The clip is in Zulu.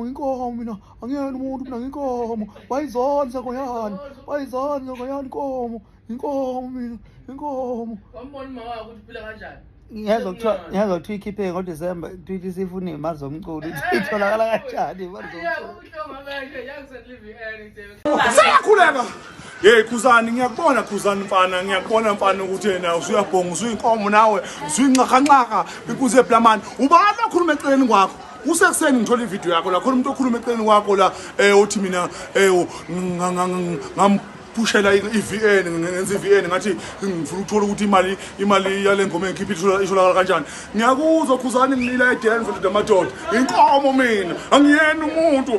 ngenkomo mina angiyena umuntu mina ngenkomo wayizonza koyani inkomo mina inkomo wambona uma wakho ukuthi phila kanjani ngiyazwa kuthiwa ikhiphe ngoDisemba ithi sifuna imali zomculo itholakala kanjani imali zomculo Seyakhuleka. Hey Khuzani ngiyakubona Khuzani mfana ukuthi yena usuyabhonga usuyinkomo nawe usuyinxakanxaka ikuze eblamani ubani okhuluma eceleni kwakho usekuseni ngithola ivideo yakho la khona umuntu okhuluma eceleni kwakho la uthi mina pushela iVN ngenza iVN ngathi ngifuna ukuthola ukuthi imali yale ngoma engikhipha ishola kanjani ngiyakuzwa Khuzani ngilila eDen for amadoda inkomo mina angiyena umuntu